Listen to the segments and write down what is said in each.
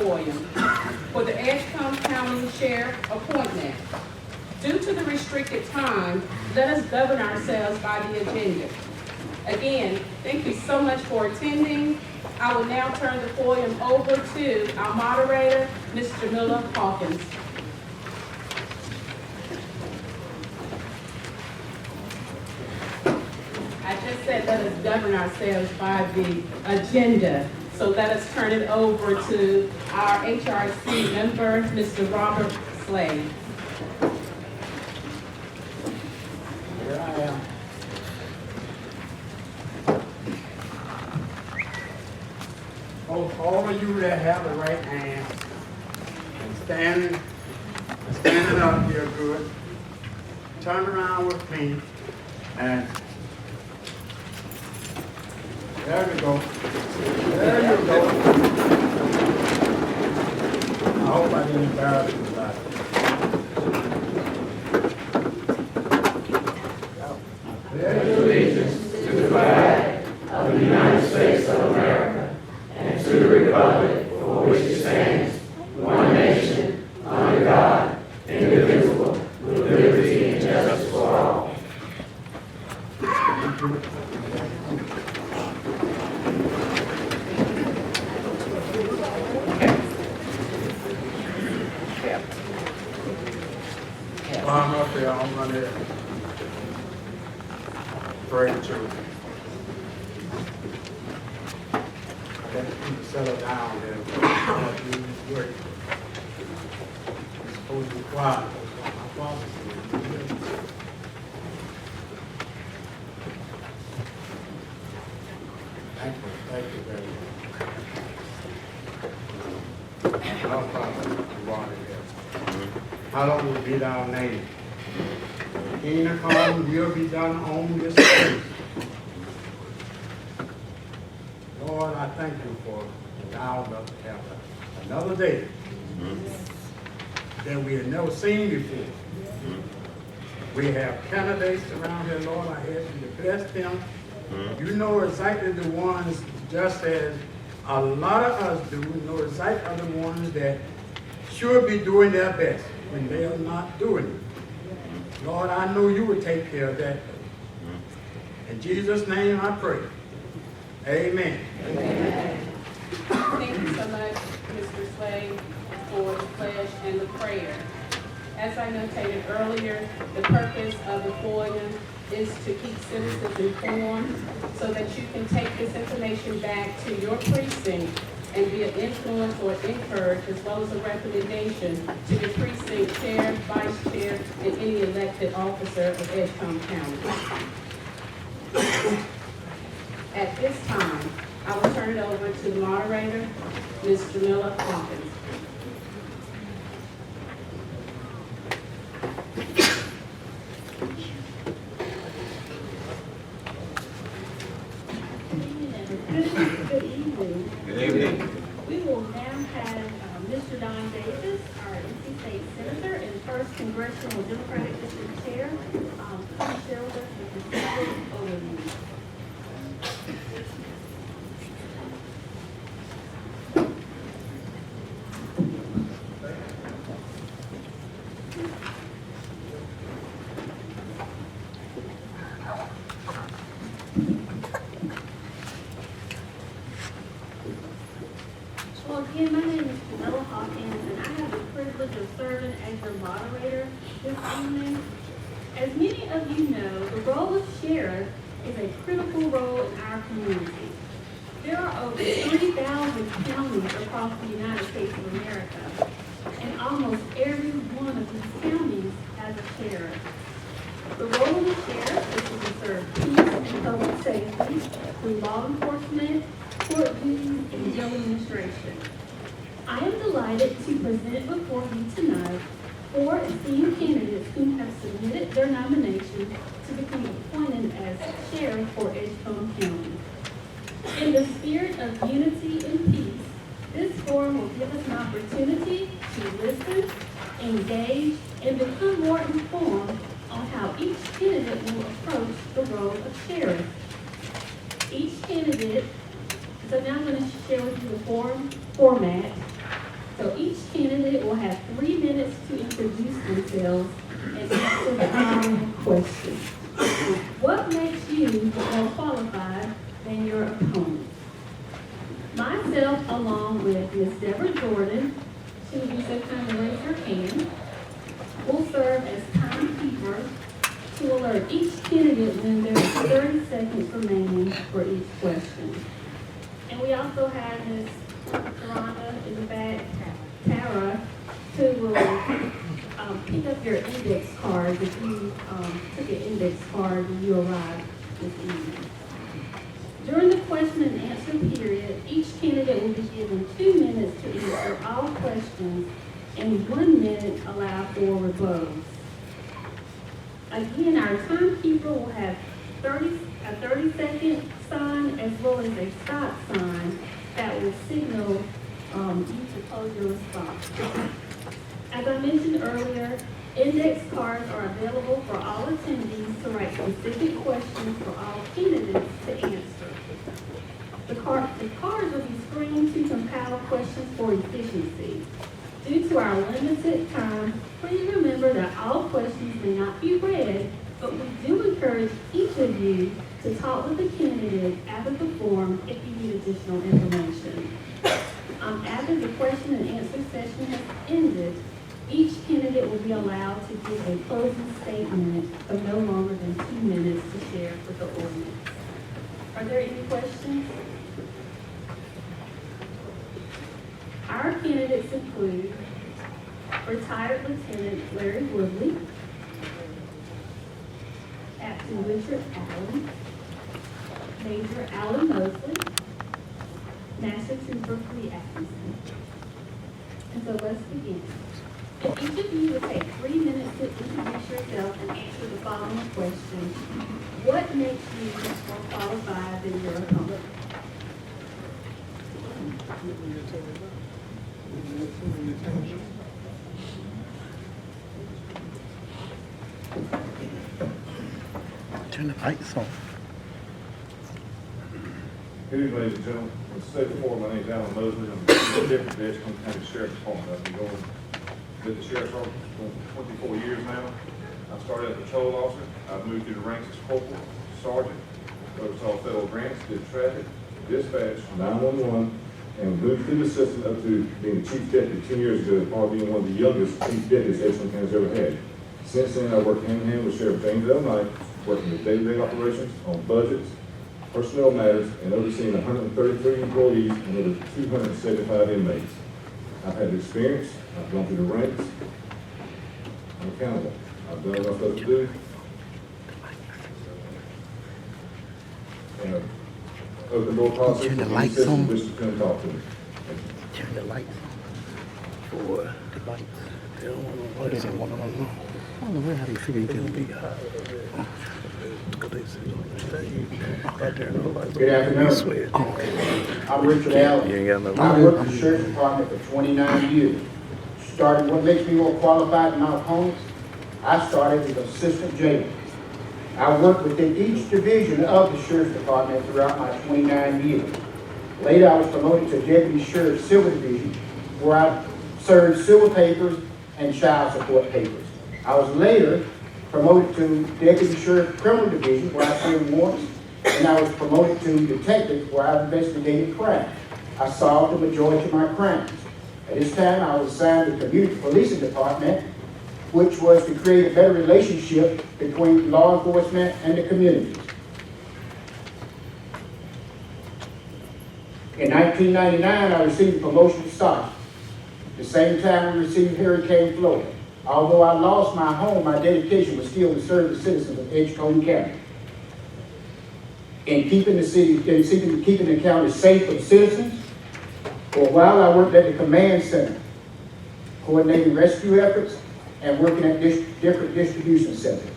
forum for the Edgecombe County Sheriff appointment. Due to the restricted time, let us govern ourselves by the agenda. Again, thank you so much for attending. I will now turn the podium over to our moderator, Ms. Jamila Hawkins. I just said let us govern ourselves by the agenda. So let us turn it over to our HRC member, Mr. Robert Slade. Here I am. All of you that have the right hand and standing up here good, turn around with me and there you go. There you go. I hope I didn't embarrass you about it. Pledge allegiance to the flag of the United States of America and to the republic for which it stands, one nation, under God, indivisible, with liberty and justice for all. While I'm up there, I'm going to pray too. Let people settle down there. Work. It's supposed to be quiet. My father said. Thank you very much. No problem. You want it here. How long will be our name? Kingdom come will be done on this earth. Lord, I thank you for allowing us to have another day that we have never seen before. We have candidates around here, Lord. I ask you to bless them. You know exactly the ones, just as a lot of us do, know exactly the ones that should be doing their best when they are not doing it. Lord, I know you will take care of that. In Jesus' name I pray. Amen. Amen. Thank you so much, Mr. Slade, for the pledge and the prayer. As I notated earlier, the purpose of the forum is to keep citizens informed so that you can take this information back to your precinct and be an influence or encourage, as well as a recommendation to the precinct chair, vice chair, and any elected officer of Edgecombe County. At this time, I will turn it over to the moderator, Ms. Jamila Hawkins. Good evening. Good evening. We will now have Mr. Don Davis, our NC State Senator and 1st Congressional Democratic District Chair, please share with us the procedural overview. Well, again, my name is Jamila Hawkins, and I have the privilege of serving as your moderator this evening. As many of you know, the role of sheriff is a critical role in our community. There are over 3,000 counties across the United States of America, and almost every one of these counties has a sheriff. The role of the sheriff is to conserve peace and public safety through law enforcement, court duties, and jail administration. I am delighted to present before you tonight 4 esteemed candidates who have submitted their nomination to become appointed as sheriff for Edgecombe County. In the spirit of unity and peace, this forum will give us an opportunity to listen, engage, and become more informed on how each candidate will approach the role of sheriff. Each candidate, so now I'm going to share with you the format. themselves and answer the following question. What makes you more qualified than your opponent? Myself, along with Ms. Deborah Jordan, she will be so kind to raise her hand, will serve as timekeeper to alert each candidate when there is 30 seconds remaining for each question. And we also have Ms. Rhonda in the back, Tara, who will pick up your index cards if you took an index card when you arrived this evening. During the question and answer period, each candidate will be given 2 minutes to answer all questions and 1 minute allowed for rebuttals. Again, our timekeeper will have a 30-second sign as well as a stop sign that will signal you to close your response. As I mentioned earlier, index cards are available for all attendees to write specific questions for all candidates to answer. The cards will be screened to compile questions for efficiency. Due to our limited time, please remember that all questions may not be read, but we do encourage each of you to talk with the candidate after the form if you need additional information. After the question and answer session has ended, each candidate will be allowed to give a closing statement of no longer than 2 minutes to share with the audience. Are there any questions? Our candidates include retired Lieutenant Larry Woodley, Captain Richard Allen, Major Alan Mosley, Master Trooper Clee Atkinson. And so let's begin. If each of you would take 3 minutes to introduce yourself and answer the following question: what makes you more qualified than your opponent? Turn the lights on. Good evening, ladies and gentlemen. As I said before, my name is Alan Mosley. I'm the Deputy for the Edgecombe County Sheriff's Department. I've been going with the Sheriff's Office for 24 years now. I started as a patrol officer. I've moved through the ranks as corporal, sergeant, oversaw federal grants, did traffic, dispatch, 911, and moved through the system up to being the chief deputy 10 years ago, probably being one of the youngest chief deputies Edgecombe County's ever had. Since then, I worked hand in hand with Sheriff James L. Knight, working with day-to-day operations on budgets, personnel matters, and overseeing 133 employees and over 275 inmates. I've had experience, I've gone through the ranks, I'm accountable. I've done what I'm supposed to do. And open door policy. Turn the for any lights citizen on. who wishes to come and talk to me. Turn the lights on. For the lights. They don't want to. They don't want to know. I don't know where how they figure you can be high. Good afternoon. I'm Richard Allen. I worked in the Sheriff's Department for 29 years. Started, what makes me more qualified than my opponents? I started as assistant jailer. I worked within each division of the Sheriff's Department throughout my 29 years. Later, I was promoted to Deputy Sheriff Civil Division, where I served civil papers and child support papers. I was later promoted to Deputy Sheriff Criminal Division, where I served warrants, and I was promoted to detective, where I investigated crime. I solved the majority of my crimes. At this time, I was assigned to the Community Policing Department, which was to create a better relationship between law enforcement and the communities. In 1999, I received a promotion to sergeant. The same time we received Hurricane Florida. Although I lost my home, my dedication was still to serve the citizens of Edgecombe County. In keeping the county safe for the citizens, for a while I worked at the command center, coordinating rescue efforts and working at different distribution centers.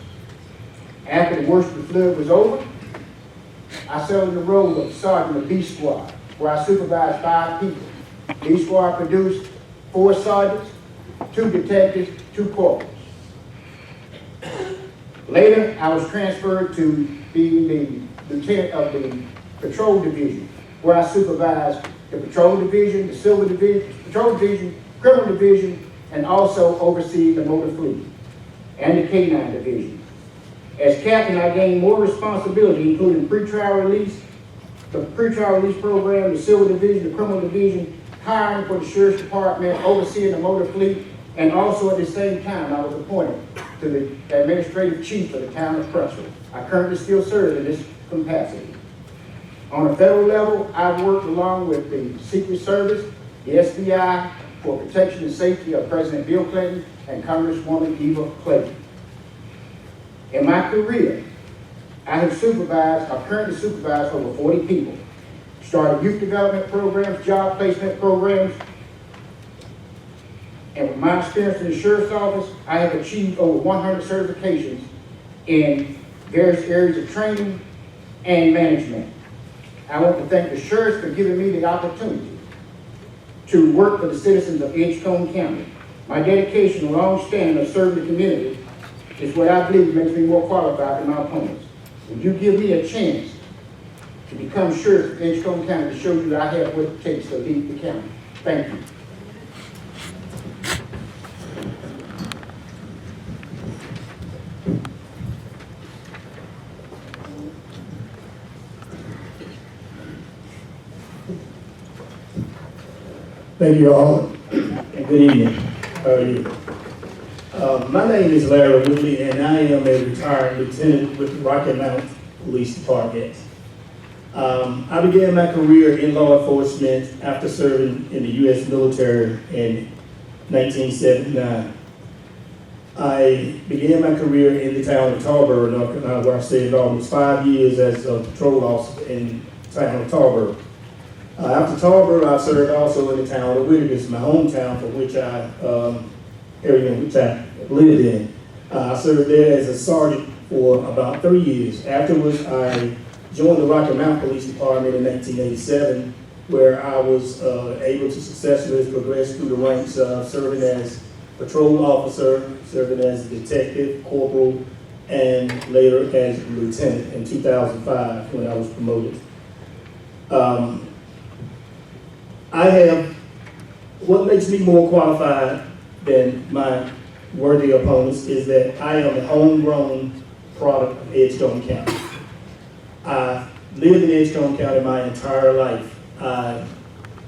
After the worst of the flood was over, I settled in the role of sergeant of B Squad, where I supervised 5 people. B Squad produced 4 sergeants, 2 detectives, 2 corporals. Later, I was transferred to being the lieutenant of the patrol division, where I supervised the patrol division, the civil division, patrol division, criminal division, and also oversee the motor fleet and the K-9 division. As captain, I gained more responsibility, including pretrial release, the pretrial release program, the civil division, the criminal division, hiring for the sheriff's department, overseeing the motor fleet, and also at the same time, I was appointed to the administrative chief of the town of Crestwood. I currently still serve in this capacity. On a federal level, I've worked along with the Secret Service, the FBI, for protection and safety of President Bill Clinton and Congresswoman Eva Clayton. In my career, I currently supervise over 40 people, started youth development programs, job placement programs, and with my experience in the sheriff's office, I have achieved over 100 certifications in various areas of training and management. I want to thank the sheriffs for giving me the opportunity to work for the citizens of Edgecombe County. My dedication and long standing of serving the community is what I believe makes me more qualified than my opponents. Would you give me a chance to become sheriff of Edgecombe County to show you that I have what it takes to lead the county? Thank you. Thank you all, and good evening. How are you? My name is Larry Woodley, and I am a retired lieutenant with the Rocky Mount Police Department. I began my career in law enforcement after serving in the U.S. military in 1979. I began my career in the town of Tarboro, North Carolina, where I stayed almost 5 years as a patrol officer in the town of Tarboro. After Tarboro, I served also in the town of Whitaker, my hometown, for which area in which I lived in. I served there as a sergeant for about 3 years. Afterwards, I joined the Rocky Mount Police Department in 1987, where I was able to successfully progress through the ranks, serving as patrol officer, serving as a detective, corporal, and later as lieutenant in 2005 when I was promoted. What makes me more qualified than my worthy opponents is that I am a homegrown product of Edgecombe County. I lived in Edgecombe County my entire life. I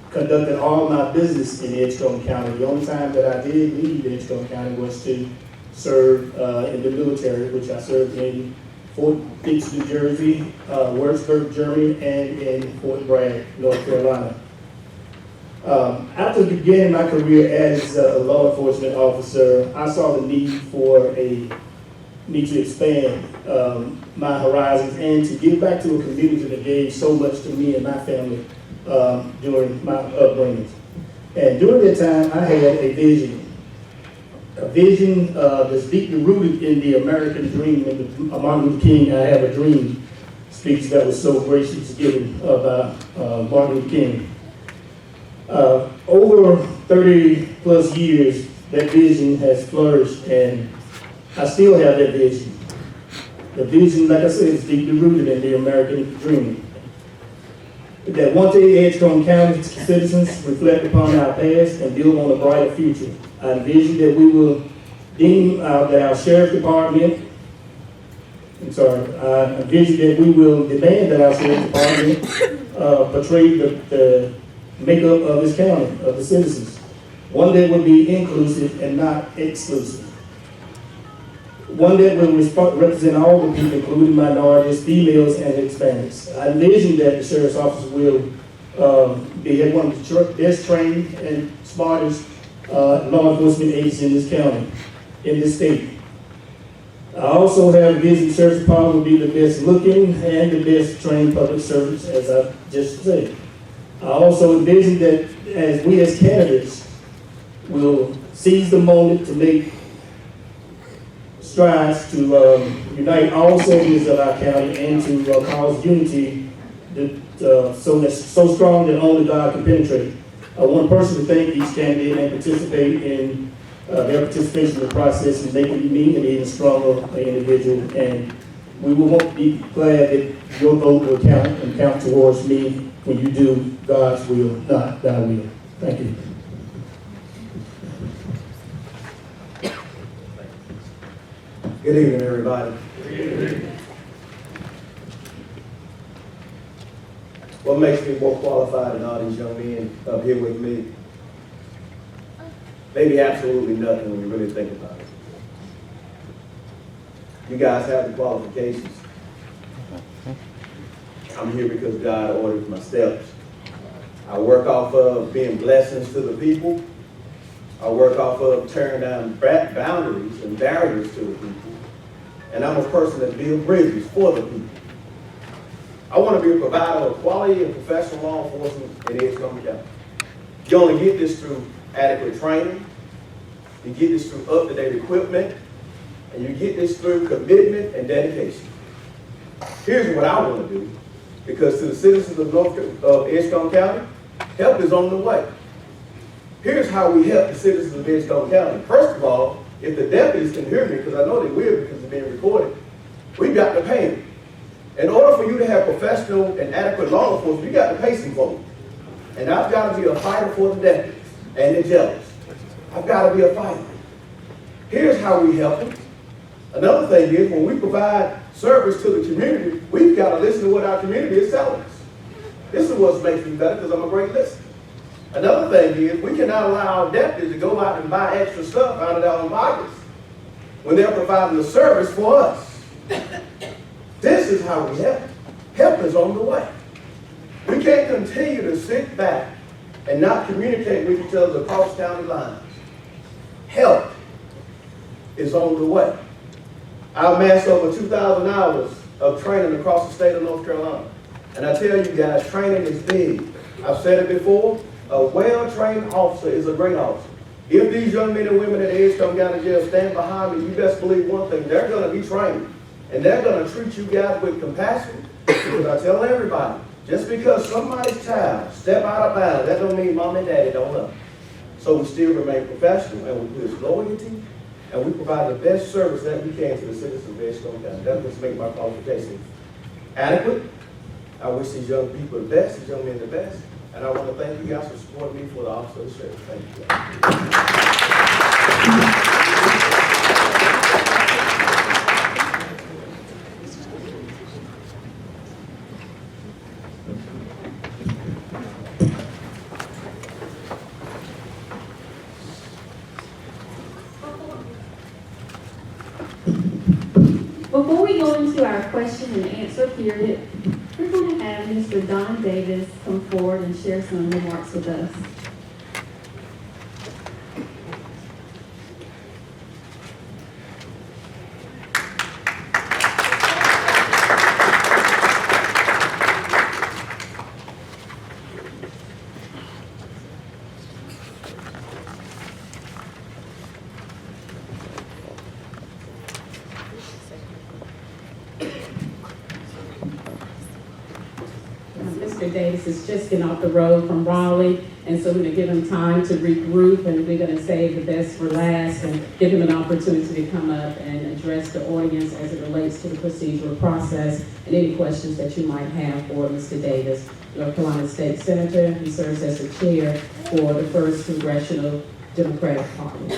conducted all my business in Edgecombe County. The only time that I did leave Edgecombe County was to serve in the military, which I served in Fort Dix, New Jersey, Würzburg, Germany, and in Fort Bragg, North Carolina. After beginning my career as a law enforcement officer, I saw the need to expand my horizons and to give back to a community that gave so much to me and my family during my upbringing. And during that time, I had a vision that's deeply rooted in the American dream. In the Martin Luther King, I Have a Dream speech that was so graciously given by Martin Luther King. Over 30 plus years, that vision has flourished, and I still have that vision. The vision, like I said, is deeply rooted in the American dream. That one day, Edgecombe County citizens reflect upon our past and build on a brighter future. I envision that we will that our sheriff's department, I envision that we will demand that our sheriff's department portray the makeup of this county, of the citizens. One that will be inclusive and not exclusive. One that will represent all the people, including minorities, females, and Hispanics. I envision that the sheriff's office will be one of the best trained and smartest law enforcement agents in this county, in this state. I also have a vision the sheriff's department will be the best looking and the best trained public servants, as I just said. I also envision that as we as candidates will seize the moment to make strides to unite all segments of our county and to cause unity so strong that only God can penetrate. I want to personally thank each candidate and participate in their participation in the process and making me an even stronger individual. And we will be glad that your vote will count and count towards me when you do God's will, not thy will. Thank you. Good evening, everybody. What makes me more qualified than all these young men up here with me? Maybe absolutely nothing when you really think about it. You guys have the qualifications. I'm here because God orders my steps. I work off of being blessings to the people. I work off of tearing down boundaries and barriers to the people. And I'm a person that builds bridges for the people. I want to be a provider of quality and professional law enforcement in Edgecombe County. You only get this through adequate training. You get this through up-to-date equipment. And you get this through commitment and dedication. Here's what I want to do. Because to the citizens of Edgecombe County, help is on the way. Here's how we help the citizens of Edgecombe County. First of all, if the deputies can hear me, because I know they will because it's being recorded, we've got to pay them. In order for you to have professional and adequate law enforcement, you got to pay some folks. And I've got to be a fighter for the deputies and the jealous. I've got to be a fighter. Here's how we help them. Another thing is, when we provide service to the community, we've got to listen to what our community is telling us. This is what makes me better because I'm a great listener. Another thing is, we cannot allow our deputies to go out and buy extra stuff out of their own pockets when they're providing the service for us. This is how we help. Help is on the way. We can't continue to sit back and not communicate with each other across county lines. Help is on the way. I amassed over 2,000 hours of training across the state of North Carolina. And I tell you guys, training is big. I've said it before, a well-trained officer is a great officer. If these young men and women at the Edgecombe County Jail stand behind me, you best believe one thing, they're going to be trained. And they're going to treat you guys with compassion. Because I tell everybody, just because somebody's child step out of bounds, that don't mean mom and daddy don't love them. So we still remain professional, and we put loyalty, and we provide the best service that we can to the citizens of Edgecombe County. That must make my qualifications adequate. I wish these young people the best, these young men the best. And I want to thank you guys for supporting me for the office of the sheriff. Thank you Before we go into our question and answer period, we're going to have Mr. Don Davis come forward and share some remarks with us. Mr. Davis is just getting off the road from Raleigh, and so we're going to give him time to regroup, and we're going to save the best for last and give him an opportunity to come up and address the audience as it relates to the procedural process and any questions that you might have for Mr. Davis. North Carolina State Senator, he serves as the chair for the 1st Congressional Democratic Party.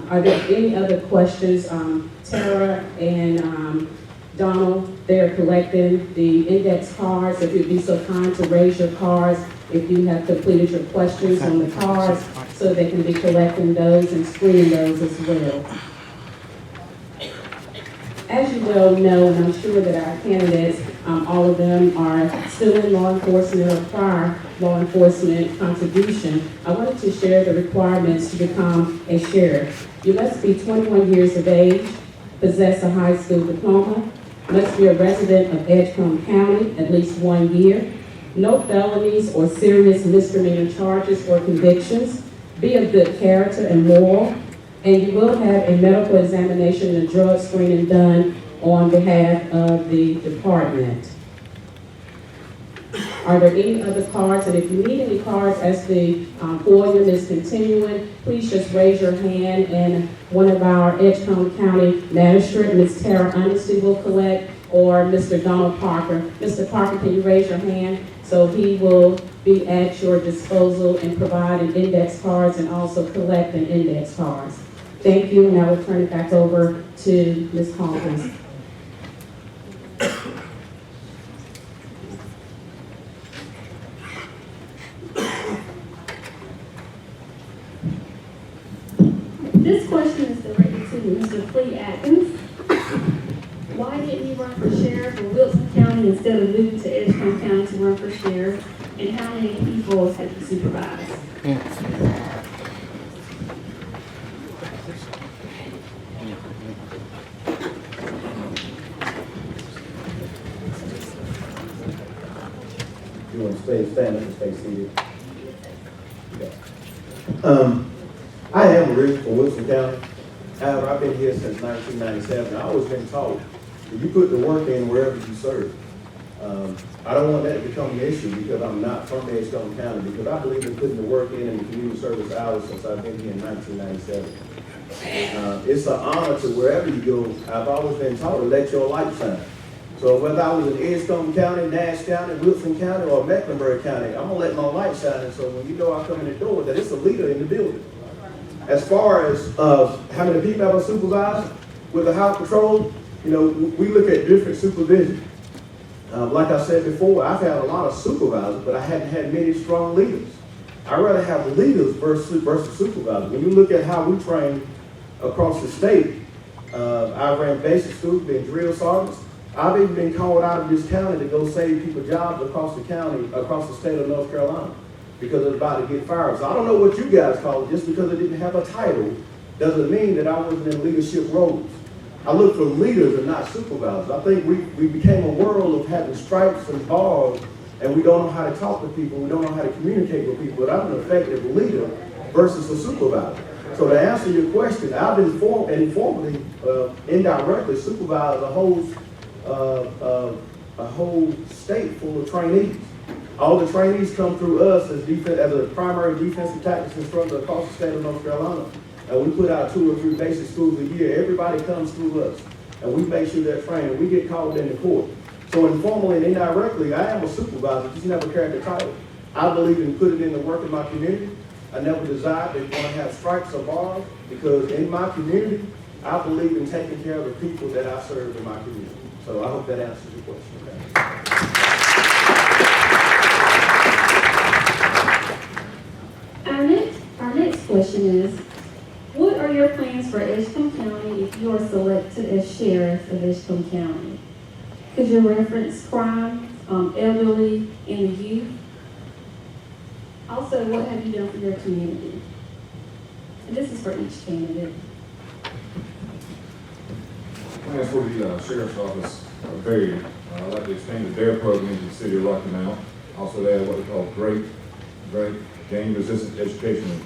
Are there any other questions? Tara and Donald, they're collecting the index cards. If you'd be so kind to raise your cards if you have completed your questions on the cards so they can be collecting those and screening those as well. As you well know, and I'm sure that our candidates, all of them are still in law enforcement or prior law enforcement contribution. I wanted to share the requirements to become a sheriff. You must be 21 years of age, possess a high school diploma, must be a resident of Edgecombe County at least 1 year, no felonies or serious misdemeanor charges or convictions, be of good character and moral, and you will have a medical examination and a drug screening done on behalf of the department. Are there any other cards? And if you need any cards as the podium is continuing, please just raise your hand and one of our Edgecombe County magistrate, Ms. Tara Honesty, will collect, or Mr. Donald Parker. Mr. Parker, can you raise your hand? So he will be at your disposal and providing index cards and also collecting index cards. Thank you, and I will turn it back over to Ms. Hawkins. This question is directed to Mr. Flea Atkins. Why didn't you run for sheriff in Wilson County instead of moving to Edgecombe County to run for sheriff? And how many people have you supervised? You want to stay standing or stay seated? Okay. I am originally from Wilson County. However, I've been here since 1997. I've always been taught that you put the work in wherever you serve. I don't want that to become an issue because I'm not from Edgecombe County, because I believe in putting the work in the community service hours since I've been here in 1997. It's an honor to wherever you go. I've always been taught to let your light shine. So whether I was in Edgecombe County, Nash County, Wilson County, or Mecklenburg County, I'm gonna let my light shine. And so when you know I come in the door, that it's a leader in the building. As far as how many people have a supervisor with the house patrol, we look at different supervision. Like I said before, I've had a lot of supervisors, but I hadn't had many strong leaders. I'd rather have leaders versus supervisors. When you look at how we train across the state, I ran basic schools, been drill sergeants. I've even been called out of this county to go save people jobs across the county, across the state of North Carolina, because it's about to get fired. So I don't know what you guys call it. Just because it didn't have a title doesn't mean that I wasn't in leadership roles. I look for leaders and not supervisors. I think we became a world of having stripes and bars, and we don't know how to talk to people. We don't know how to communicate with people. But I'm an effective leader versus a supervisor. So to answer your question, I've informally, indirectly supervised a whole state full of trainees. All the trainees come through us as a primary defensive tactics instructor across the state of North Carolina. And we put out 2 or 3 basic schools a year. Everybody comes through us. And we make sure they're trained. And we get called into court. So informally and indirectly, I am a supervisor, just never carried the title. I believe in putting in the work in my community. I never desired to want to have stripes or bars, because in my community, I believe in taking care of the people that I serve in my community. So I hope that answers your question. Our next question is, what are your plans for Edgecombe County if you are selected as sheriff of Edgecombe County? Could you reference crime, elderly, and the youth? Also, what have you done for your community? And this is for each candidate. Plans for the sheriff's office are varied. I'd like to expand the DARE program to the city of Rocky Mount. Also, they have what they call great gang-resistant education and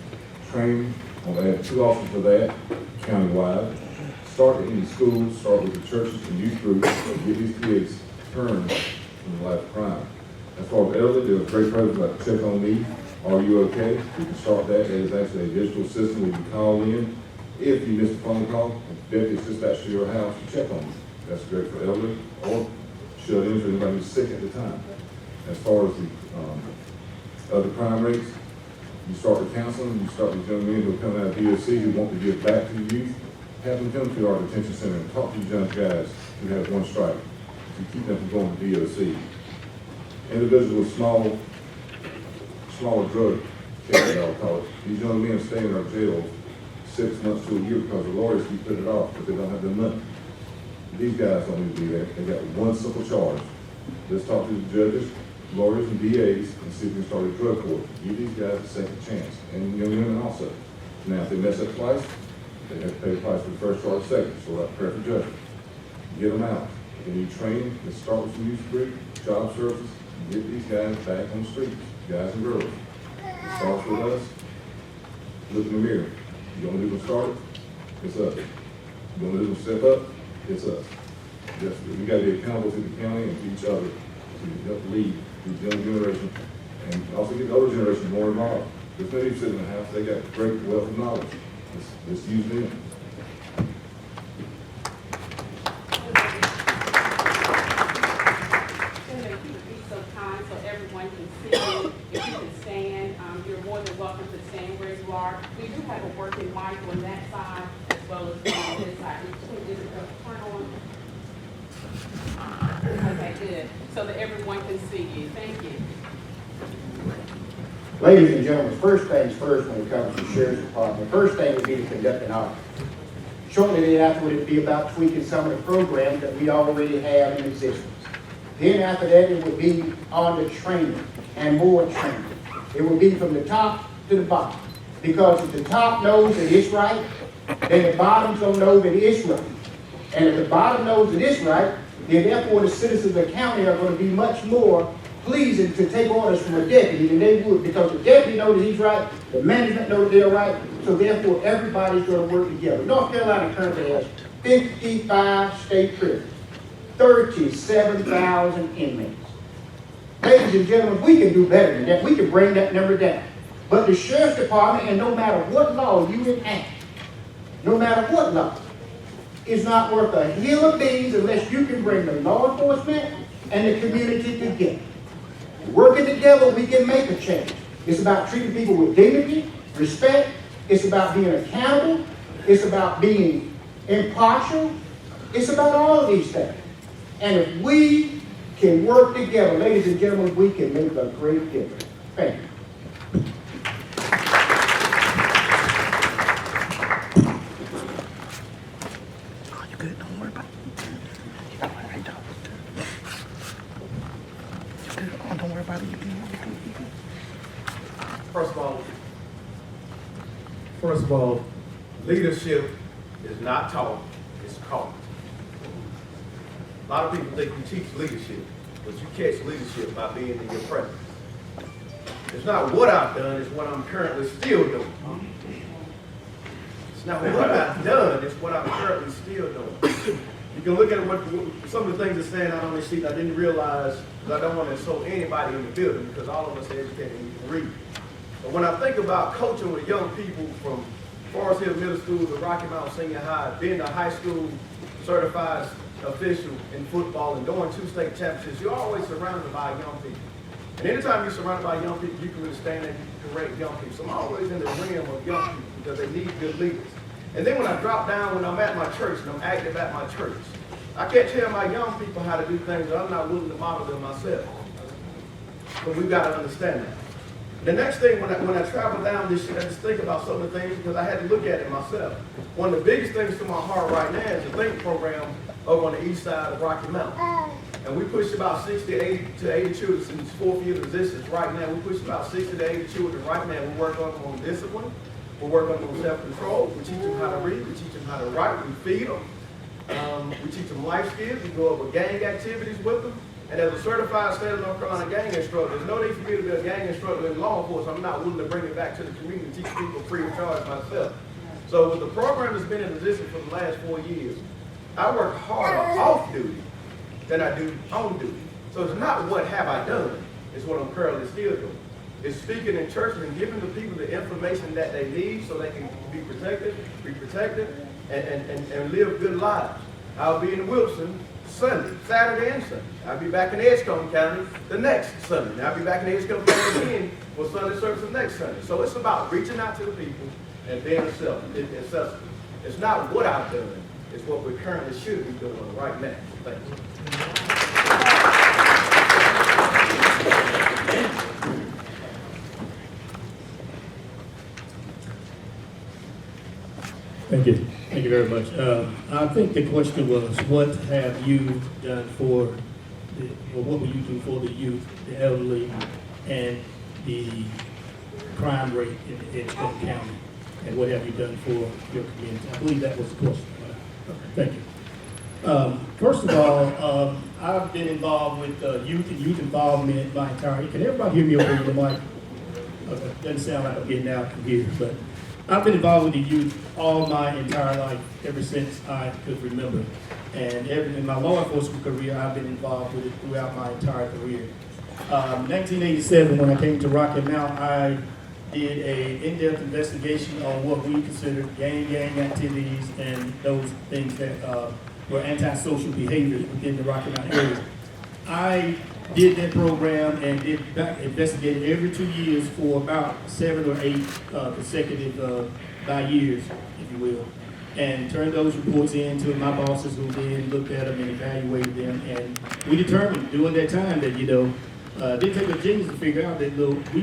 training. I want to add 2 officers for that, countywide. Start in the schools, start with the churches and youth groups, and give these kids turned from the life of crime. As far as elderly, there's a great program like Check on Me. Are you okay? You can start that. That is actually a digital system where you can call in. If you missed a phone call, deputies dispatch to your house to check on you. That's great for elderly, or should in for anybody who's sick at the time. As far as the other crime rates, you start with counseling, you start with young men who are coming out of DOC who want to give back to the youth. Have them come to our detention center and talk to these young guys who have 1 strike to keep them from going to DOC. Individuals with smaller drug cases, I'll call it. These young men stay in our jails 6 months to a year because the lawyers keep putting it off because they don't have the money. These guys don't need to be there. They got 1 simple charge. Let's talk to the judges, lawyers, and DAs and see if we can start a drug court. Give these guys a second chance, and young women also. Now, if they mess up twice, they have to pay the price for the first charge second, so that's prayer for judgment. Get them out. They need training. Let's start with some youth group, job services, and get these guys back on the streets, guys and girls. It starts with us. Look in the mirror. You want to do them start it? It's us. You want to do them step up? It's us. We got to be accountable to the county and to each other to help lead the young generation and also get the older generation more involved. There's many people sitting in the house, they got great wealth of knowledge. Let's use them. If you would be so kind so everyone can see you, if you can stand, you're more than welcome to stand where you are. We do have have a working mic on that side as well as on this side. Is it the front on? Okay, good. So that everyone can see you. Thank you. Ladies and gentlemen, first things first when it comes to the Sheriff's Department, the first thing would be to conduct an audit. Shortly thereafter, it would be about tweaking some of the programs that we already have in existence. Then after that, it would be on the training and more training. It would be from the top to the bottom. Because if the top knows that it's right, then the bottom don't know that it's right. And if the bottom knows that it's right, then therefore the citizens of the county are going to be much more pleasing to take orders from a deputy than they would, because the deputy knows that he's right, the management knows they're right, so therefore everybody's going to work together. North Carolina currently has 55 state prisons, 37,000 inmates. Ladies and gentlemen, we can do better than that. We can bring that number down. But the Sheriff's Department, and no matter what law you enact, no matter what law, is not worth a hill of beans unless you can bring the law enforcement and the community together. Working together, we can make a change. It's about treating people with dignity, respect. It's about being accountable. It's about being impartial. It's about all of these things. And if we can work together, ladies and gentlemen, we can make a great difference. Thank you. Oh, you good? Don't worry about it. You got my right dog. You good? Oh, don't worry about it. You good? First of all, leadership is not taught, it's caught. A lot of people think you teach leadership, but you catch leadership by being in your presence. It's not what I've done, it's what I'm currently still doing. It's not what I've done, it's what I'm currently still doing. You can look at what some of the things that stand out on this sheet I didn't realize, because I don't want to insult anybody in the building, because all of us are educated and we can read. But when I think about coaching with young people from Forest Hill Middle School to Rocky Mount Senior High, being a high school certified official in football and doing 2 state championships, you're always surrounded by young people. And anytime you're surrounded by young people, you can really stand there and you can rate young people. So I'm always in the realm of young people because they need good leaders. And then when I drop down, when I'm at my church and I'm active at my church, I can't tell my young people how to do things that I'm not willing to model them myself. But we've got to understand that. The next thing, when I travel down this shit, I just think about some of the things because I had to look at it myself. One of the biggest things to my heart right now is the Think program over on the east side of Rocky Mountain. And we push about 60 to 80 children since 4th year of existence right now. We push about 60 to 80 children right now. We work on discipline. We work on self-control. We teach them how to read. We teach them how to write. We feed them. We teach them life skills. We go over gang activities with them. And as a certified state of North Carolina gang instructor, there's no need for me to be a gang instructor in law enforcement. I'm not willing to bring it back to the community and teach people free of charge myself. So with the program that's been in existence for the last 4 years, I work harder off duty than I do on duty. So it's not what have I done, it's what I'm currently still doing. It's speaking in churches and giving the people the information that they need so they can be protected, and live good lives. I'll be in Wilson Sunday, Saturday and Sunday. I'll be back in Edgecombe County the next Sunday. And I'll be back in Edgecombe County again for Sunday service next Sunday. So it's about reaching out to the people and being accessible. It's not what I've done, it's what we currently should be doing right now. Thank you. Thank you. Thank you very much. I think the question was, what have you done or what will you do for the youth, the elderly, and the crime rate in Edgecombe County? And what have you done for your community? I believe that was the question. Thank you. First of all, I've been involved with youth and youth involvement my entire. Can everybody hear me over the mic? Okay, doesn't sound like I'm getting out from here, but I've been involved with the youth all my entire life, ever since I could remember. And in my law enforcement career, I've been involved with it throughout my entire career. 1987, when I came to Rocky Mount, I did an in-depth investigation on what we considered gang activities and those things that were antisocial behaviors within the Rocky Mount area. I did that program and investigated every 2 years for about 7 or 8 consecutive by years, if you will, and turned those reports in to my bosses, who then looked at them and evaluated them. And we determined during that time that, it didn't take a genius to figure out that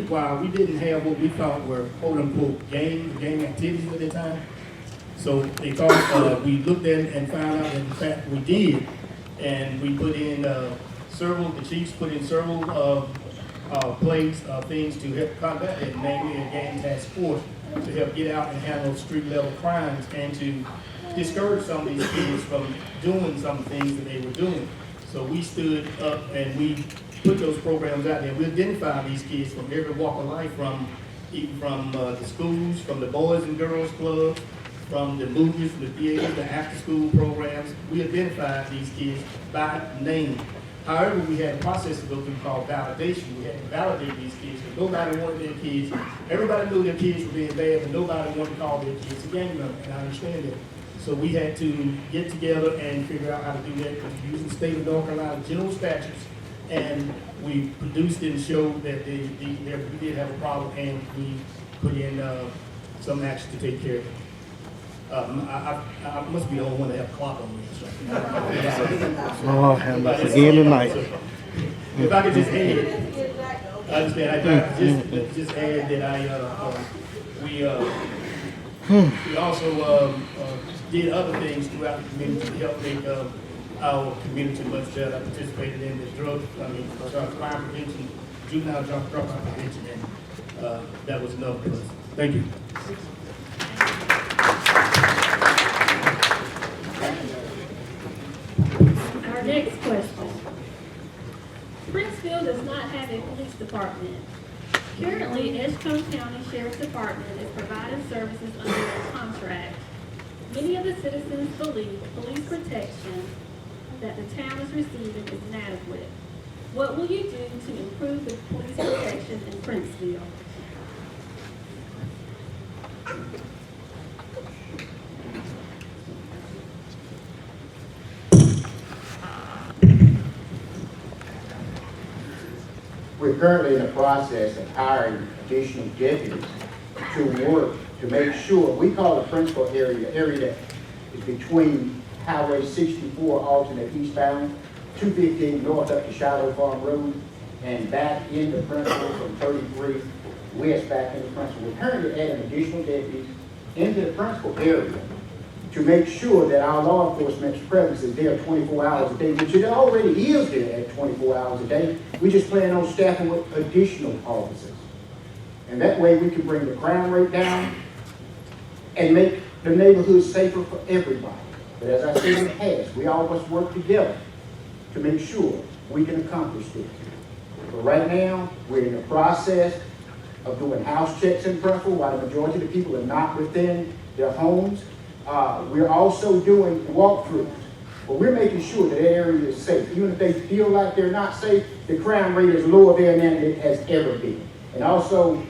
while we didn't have what we thought were quote unquote game activities at that time. So they thought, we looked at it and found out that in fact we did. And we put in the chiefs put in several things to help combat it, namely a gang task force to help get out and handle street level crimes and to discourage some of these kids from doing some things that they were doing. So we stood up and we put those programs out there. We identified these kids from every walk of life, from the schools, from the Boys and Girls Clubs, from the movies, from the theaters, the after-school programs. We identified these kids by name. However, we had a process to go through called validation. We had to validate these kids, because nobody wanted their kids. Everybody knew their kids were being bad, but nobody wanted to call their kids a gang member, and I understand that. So we had to get together and figure out how to do that using state of North Carolina general statutes. And we produced and showed that we did have a problem, and we put in some action to take care of it. I must be the only one that have a clock on me. Oh, have that again tonight. If I could just add, I understand. Just add that we also did other things throughout the community to help make our community much better. I participated in the crime prevention, juvenile drug prevention, and that was enough for us. Thank you. Our next question. Princeville does not have a police department. Currently, Edgecombe County Sheriff's Department is providing services under a contract. Many of the citizens believe police protection that the town is receiving is inadequate. What will you do to improve the police protection in Princeville? We're currently in the process of hiring additional deputies to work to make sure, we call the Princeville area, the area that is between Highway 64 alternate eastbound, 215 north up to Shiloh Farm Road, and back into Princeville from 33 west back into Princeville. We're currently adding additional deputies into the Princeville area to make sure that our law enforcement's presence is there 24 hours a day, which it already is there at 24 hours a day. We just plan on staffing with additional officers. And that way we can bring the crime rate down and make the neighborhood safer for everybody. But as I said in the past, we all must work together to make sure we can accomplish this. But right now, we're in the process of doing house checks in Princeville while the majority of the people are not within their homes. We're also doing walkthroughs, but we're making sure that area is safe. Even if they feel like they're not safe, the crime rate is lower there than it has ever been. And also,